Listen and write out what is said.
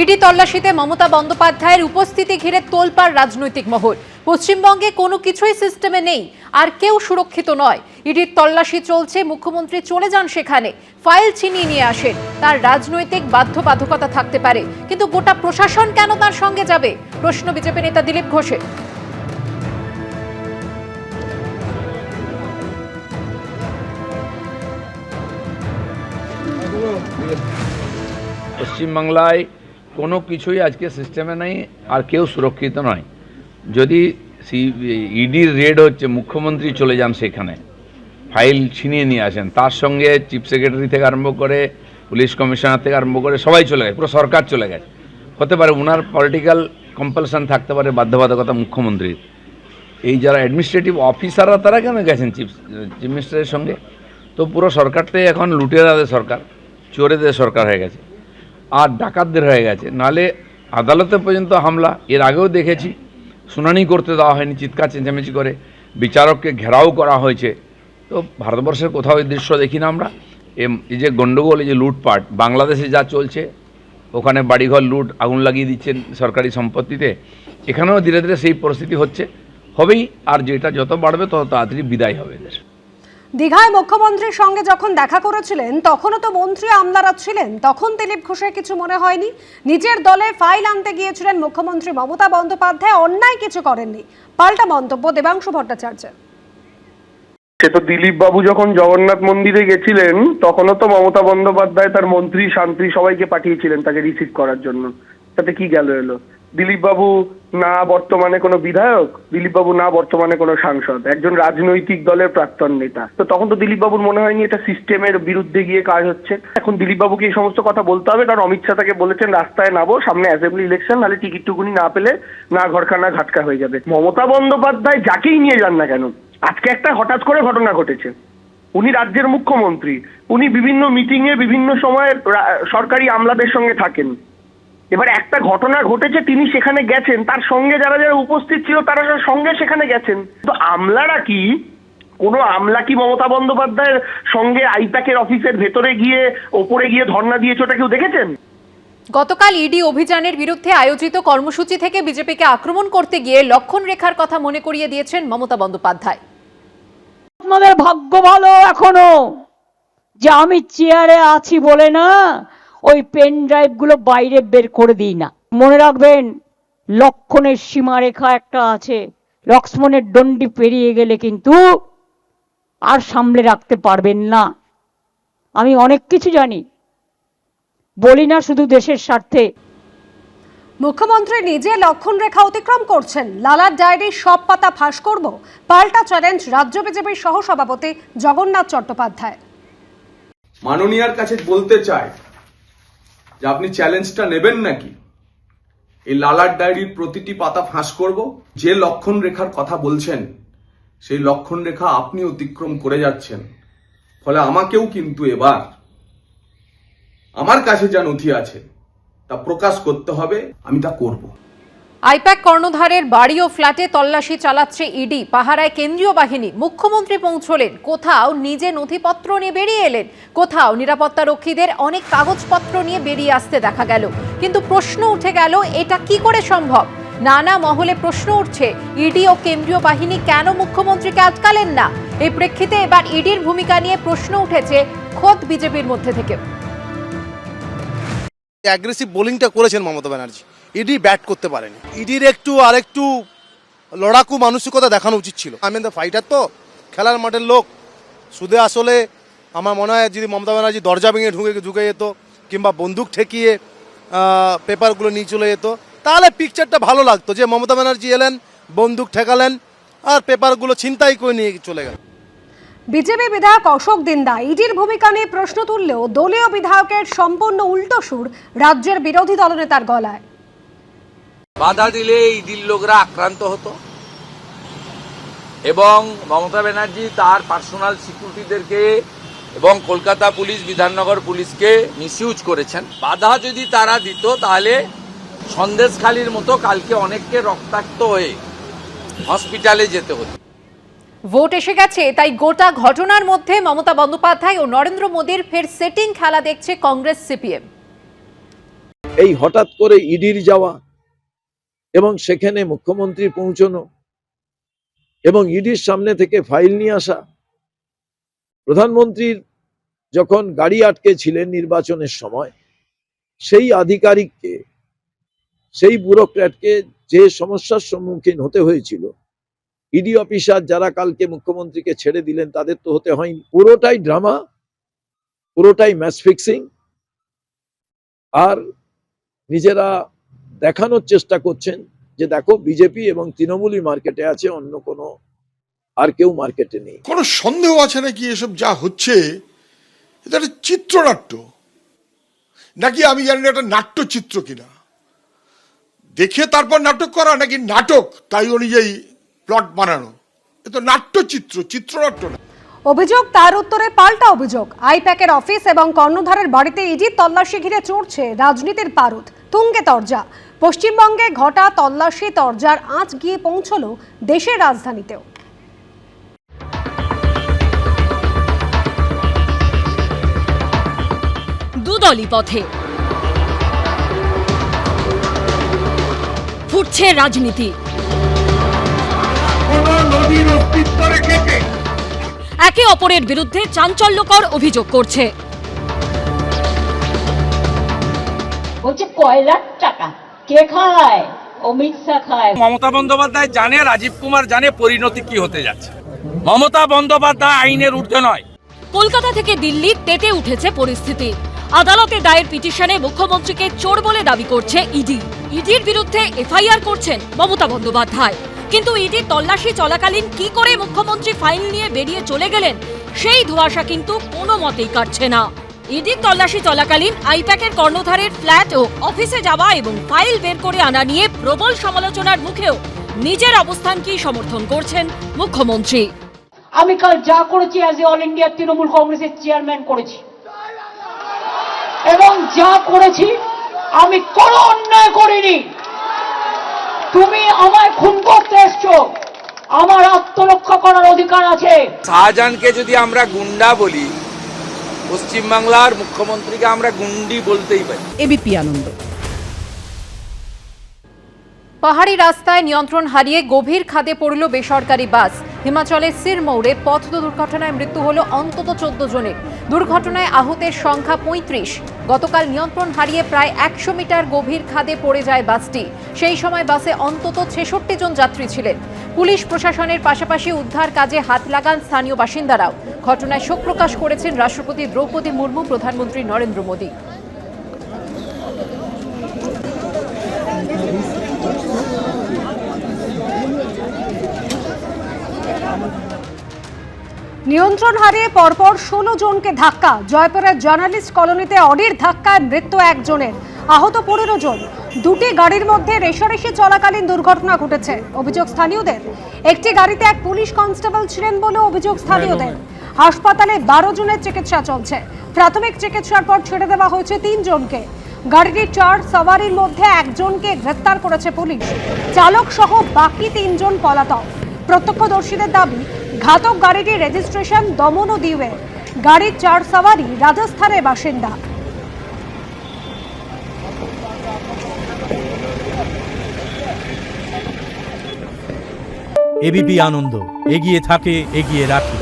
ED তল্লাশিতে Mamata বন্দ্যোপাধ্যায়ের উপস্থিতি ঘিরে তোলপাড় রাজনৈতিক মহল। পশ্চিমবঙ্গে কোনো কিছুই সিস্টেমে নেই, আর কেউ সুরক্ষিত নয়। ইডির তল্লাশি চলছে, মুখ্যমন্ত্রী চলে যান সেখানে, ফাইল ছিনিয়ে নিয়ে আসেন। তার রাজনৈতিক বাধ্যবাধকতা থাকতে পারে, কিন্তু গোটা প্রশাসন কেন তার সঙ্গে যাবে? প্রশ্ন বিজেপি নেতা দিলীপ ঘোষের। পশ্চিমবাংলায় কোনো কিছুই আজকে সিস্টেমে নেই, আর কেউ সুরক্ষিত নয়। যদি ইডির রেড হচ্ছে, মুখ্যমন্ত্রী চলে যান সেখানে, ফাইল ছিনিয়ে নিয়ে আসেন, তার সঙ্গে চিফ সেক্রেটারি থেকে আরম্ভ করে পুলিশ কমিশনার থেকে আরম্ভ করে সবাই চলে গেছে, পুরো সরকার চলে গেছে। হতে পারে ওনার পলিটিক্যাল কম্পালশন থাকতে পারে, বাধ্যবাধকতা মুখ্যমন্ত্রীর। এই যারা অ্যাডমিনিস্ট্রেটিভ অফিসাররা তারা কেন গেছেন চিফ মিনিস্টারের সঙ্গে? তো পুরো সরকারটাই এখন লুটেরাদের সরকার, চোরেদের সরকার হয়ে গেছে, আর ডাকাতদের হয়ে গেছে। নালে আদালতে পর্যন্ত হামলা এর আগেও দেখেছি, শুনানি করতে দেওয়া হয়নি, চিৎকার চেঁচামেচি করে বিচারককে ঘেরাও করা হয়েছে। তো ভারতবর্ষের কোথাও এই দৃশ্য দেখি না আমরা। এই যে গণ্ডগোল, এই যে লুটপাট, বাংলাদেশে যা চলছে, ওখানে বাড়িঘর লুট, আগুন লাগিয়ে দিচ্ছেন সরকারি সম্পত্তিতে, এখানেও ধীরে ধীরে সেই পরিস্থিতি হবেই। আর যেটা যত বাড়বে তত তাড়াতাড়ি বিদায় হবে দেশ। দীঘায় মুখ্যমন্ত্রীর সঙ্গে যখন দেখা করেছিলেন তখনও তো মন্ত্রী আমলারা ছিলেন, তখন দিলীপ ঘোষের কিছু মনে হয়নি? নিজের দলে ফাইল আনতে গিয়েছিলেন মুখ্যমন্ত্রী মমতা বন্দ্যোপাধ্যায়, অন্যায় কিছু করেননি, পাল্টা মন্তব্য দেবাংশু ভট্টাচার্যের। সে তো দিলীপ বাবু যখন জগন্নাথ মন্দিরে গেছিলেন তখনও তো মমতা বন্দ্যোপাধ্যায় তার মন্ত্রী শান্তি সবাইকে পাঠিয়েছিলেন তাকে রিসিভ করার জন্য। তাতে কি গেল এলো? দিলীপ বাবু না বর্তমানে কোনো বিধায়ক, দিলীপ বাবু না বর্তমানে কোনো সাংসদ, একজন রাজনৈতিক দলের প্রাক্তন নেতা। তো তখন তো দিলীপ বাবুর মনে হয়নি এটা সিস্টেমের বিরুদ্ধে গিয়ে কাজ হচ্ছে। এখন দিলীপ বাবুকে এই সমস্ত কথা বলতে হবে, কারণ অমিত শাহ তাকে বলেছেন রাস্তায় নামো, সামনে অ্যাসেম্বলি ইলেকশন, নাহলে টিকিট টুকুনি না পেলে না ঘরকা না ঘাটকা হয়ে যাবে। মমতা বন্দ্যোপাধ্যায় যাকেই নিয়ে যান না কেন, আজকে একটা হঠাৎ করে ঘটনা ঘটেছে। উনি রাজ্যের মুখ্যমন্ত্রী, উনি বিভিন্ন মিটিংয়ে বিভিন্ন সময় সরকারি আমলাদের সঙ্গে থাকেন। এবার একটা ঘটনা ঘটেছে, তিনি সেখানে গেছেন, তার সঙ্গে যারা যারা উপস্থিত ছিল তারা সঙ্গে সেখানে গেছেন। তো আমলারা কি, কোনো আমলা কি মমতা বন্দ্যোপাধ্যায়ের সঙ্গে আইপ্যাকের অফিসের ভেতরে গিয়ে ওপরে গিয়ে ধর্ণা দিয়েছে ওটা কেউ দেখেছেন? গতকাল ইডি অভিযানের বিরুদ্ধে আয়োজিত কর্মসূচি থেকে বিজেপিকে আক্রমণ করতে গিয়ে লক্ষণ রেখার কথা মনে করিয়ে দিয়েছেন মমতা বন্দ্যোপাধ্যায়। আপনাদের ভাগ্য ভালো এখনো যে আমি চেয়ারে আছি বলে না ওই পেন ড্রাইভ গুলো বাইরে বের করে দিই না। মনে রাখবেন, লক্ষণের সীমারেখা একটা আছে, লক্ষ্মণের দণ্ডি পেরিয়ে গেলে কিন্তু আর সামলে রাখতে পারবেন না। আমি অনেক কিছু জানি, বলি না শুধু দেশের স্বার্থে। মুখ্যমন্ত্রী নিজে লক্ষণ রেখা অতিক্রম করছেন, লালার ডায়েরির সব পাতা ফাঁস করব, পাল্টা চ্যালেঞ্জ রাজ্য বিজেপির সহসভাপতি জগন্নাথ চট্টোপাধ্যায়। মাননীয়ার কাছে বলতে চাই যে আপনি চ্যালেঞ্জটা নেবেন নাকি? এই লালার ডায়েরির প্রতিটি পাতা ফাঁস করব। যে লক্ষণ রেখার কথা বলছেন সেই লক্ষণ রেখা আপনি অতিক্রম করে যাচ্ছেন, ফলে আমাকেও কিন্তু এবার আমার কাছে যা নথি আছে তা প্রকাশ করতে হবে, আমি তা করব। আইপ্যাক কর্ণধারের বাড়ি ও ফ্ল্যাটে তল্লাশি চালাচ্ছে ইডি, পাহারায় কেন্দ্রীয় বাহিনী। মুখ্যমন্ত্রী পৌঁছলেন, কোথাও নিজে নথিপত্র নিয়ে বেরিয়ে এলেন, কোথাও নিরাপত্তা রক্ষীদের অনেক কাগজপত্র নিয়ে বেরিয়ে আসতে দেখা গেল। কিন্তু প্রশ্ন উঠে গেল, এটা কি করে সম্ভব? নানা মহলে প্রশ্ন উঠছে, ইডি ও কেন্দ্রীয় বাহিনী কেন মুখ্যমন্ত্রীকে আটকালেন না? এই প্রেক্ষিতে এবার ইডির ভূমিকা নিয়ে প্রশ্ন উঠেছে খোদ বিজেপির মধ্যে থেকে। অ্যাগ্রেসিভ বোলিংটা করেছেন মমতা ব্যানার্জি, ইডি ব্যাট করতে পারেনি। ইডির আরেকটু লড়াকু মানসিকতা দেখানো উচিত ছিল। আমি তো ফাইটার, তো খেলার মাঠের লোক। শুধু আসলে আমার মনে হয় যদি মমতা ব্যানার্জি দরজা ভেঙে ঢুকে যেত কিংবা বন্দুক ঠেকিয়ে পেপারগুলো নিয়ে চলে যেত, তাহলে পিকচারটা ভালো লাগতো যে মমতা ব্যানার্জি এলেন, বন্দুক ঠেকালেন আর পেপারগুলো ছিনতাই করে নিয়ে চলে গেল। বিজেপি বিধায়ক অশোক দিন্দা ইডির ভূমিকা নিয়ে প্রশ্ন তুললেও দলীয় বিধায়কের সম্পূর্ণ উল্টো সুর রাজ্যের বিরোধী দলনেতার গলায়। বাধা দিলে ইডির লোকরা আক্রান্ত হতো এবং মমতা ব্যানার্জি তার পার্সোনাল সিকিউরিটিদেরকে এবং কলকাতা পুলিশ, বিধাননগর পুলিশকে মিসইউজ করেছেন। বাধা যদি তারা দিত তাহলে সন্দেশখালির মতো কালকে অনেককে রক্তাক্ত হয়ে হসপিটালে যেতে হতো। ভোট এসে গেছে, তাই গোটা ঘটনার মধ্যে মমতা বন্দ্যোপাধ্যায় ও নরেন্দ্র মোদীর ফের সেটিং খেলা দেখছে কংগ্রেস সিপিএম। এই হঠাৎ করে ইডির যাওয়া এবং সেখানে মুখ্যমন্ত্রী পৌঁছানো এবং ইডির সামনে থেকে ফাইল নিয়ে আসা, প্রধানমন্ত্রীর যখন গাড়ি আটকে ছিলেন নির্বাচনের সময়, সেই আধিকারিককে, সেই ব্যুরোক্র্যাটকে যে সমস্যার সম্মুখীন হতে হয়েছিল, ইডি অফিসার যারা কালকে মুখ্যমন্ত্রীকে ছেড়ে দিলেন তাদের তো হতে হয়নি। পুরোটাই ড্রামা, পুরোটাই ম্যাচ ফিক্সিং, আর নিজেরা দেখানোর চেষ্টা করছেন যে দেখো বিজেপি এবং তৃণমূলই মার্কেটে আছে, অন্য কোনো আর কেউ মার্কেটে নেই। কোনো সন্দেহ আছে নাকি এসব যা হচ্ছে এটা একটা চিত্রনাট্য নাকি আমি জানি না একটা নাট্যচিত্র কিনা, দেখে তারপর নাটক করা নাকি নাটক তাই অনুযায়ী প্লট বানানো, এ তো নাট্যচিত্র, চিত্রনাট্য না। অভিযোগ তার উত্তরে পাল্টা অভিযোগ। আইপ্যাকের অফিস এবং কর্ণধারের বাড়িতে ইডির তল্লাশি ঘিরে চড়ছে রাজনীতির পারদ, তুঙ্গে তরজা। পশ্চিমবঙ্গে ঘটা তল্লাশি তরজার আঁচ গিয়ে পৌঁছলো দেশের রাজধানীতেও। দুদলি পথে ফুটছে রাজনীতি, একে অপরের বিরুদ্ধে চাঞ্চল্যকর অভিযোগ করছে। বলছে কয়লার টাকা কে খায়? অমিত শাহ খায়। মমতা বন্দ্যোপাধ্যায় জানে, রাজীব কুমার জানে পরিণতি কি হতে যাচ্ছে। মমতা বন্দ্যোপাধ্যায় আইনের ঊর্ধ্বে নয়। কলকাতা থেকে দিল্লি তেতে উঠেছে পরিস্থিতি। আদালতে দায়ের পিটিশনে মুখ্যমন্ত্রীকে চোর বলে দাবি করছে ইডি। ইডির বিরুদ্ধে এফআইআর করছেন মমতা বন্দ্যোপাধ্যায়। কিন্তু ইডির তল্লাশি চলাকালীন কি করে মুখ্যমন্ত্রী ফাইল নিয়ে বেরিয়ে চলে গেলেন, সেই ধোঁয়াশা কিন্তু কোনো মতেই কাটছে না। ইডির তল্লাশি চলাকালীন আইপ্যাকের কর্ণধারের ফ্ল্যাট ও অফিসে যাওয়া এবং ফাইল বের করে আনা নিয়ে প্রবল সমালোচনার মুখেও নিজের অবস্থানকেই সমর্থন করছেন মুখ্যমন্ত্রী। আমি কাল যা করেছি as a all India Trinamool কংগ্রেসের চেয়ারম্যান করেছি, এবং যা করেছি আমি কোনো অন্যায় করিনি। তুমি আমায় খুন করতে এসছো, আমার আত্মরক্ষা করার অধিকার আছে। শাহজাহানকে যদি আমরা গুন্ডা বলি, পশ্চিমবাংলার মুখ্যমন্ত্রীকে আমরা গুন্ডি বলতেই পারি। এবিপি আনন্দ। পাহাড়ি রাস্তায় নিয়ন্ত্রণ হারিয়ে গভীর খাদে পড়ল বেসরকারি বাস। হিমাচলের সিরমৌরে পথ দুর্ঘটনায় মৃত্যু হলো অন্তত 14 জনের। দুর্ঘটনায় আহতের সংখ্যা 35। গতকাল নিয়ন্ত্রণ হারিয়ে প্রায় 100 মিটার গভীর খাদে পড়ে যায় বাসটি। সেই সময় বাসে অন্তত 66 জন যাত্রী ছিলেন। পুলিশ প্রশাসনের পাশাপাশি উদ্ধার কাজে হাত লাগান স্থানীয় বাসিন্দারাও। ঘটনায় শোক প্রকাশ করেছেন রাষ্ট্রপতি দ্রৌপদী মুর্মু, প্রধানমন্ত্রী নরেন্দ্র মোদী। নিয়ন্ত্রণ হারিয়ে পরপর 16 জনকে ধাক্কা। জয়পুরের জার্নালিস্ট কলোনিতে অডির ধাক্কায় মৃত্যু একজনের, আহত 15 জন। দুটি গাড়ির মধ্যে রেষারেষি চলাকালীন দুর্ঘটনা ঘটেছে, অভিযোগ স্থানীয়দের। একটি গাড়িতে এক পুলিশ কনস্টেবল ছিলেন বলে অভিযোগ স্থানীয়দের। হাসপাতালে 12 জনের চিকিৎসা চলছে। প্রাথমিক চিকিৎসার পর ছেড়ে দেওয়া হয়েছে 3 জনকে। গাড়িটির 4 সওয়ারির মধ্যে একজনকে গ্রেফতার করেছে পুলিশ। চালক সহ বাকি 3 জন পলাতক। প্রত্যক্ষদর্শীদের দাবি, ঘাতক গাড়িটির রেজিস্ট্রেশন দমন ও দিউয়ে। গাড়ির 4 সওয়ারি রাজস্থানের বাসিন্দা। এবিপি আনন্দ, এগিয়ে থাকে, এগিয়ে রাখে।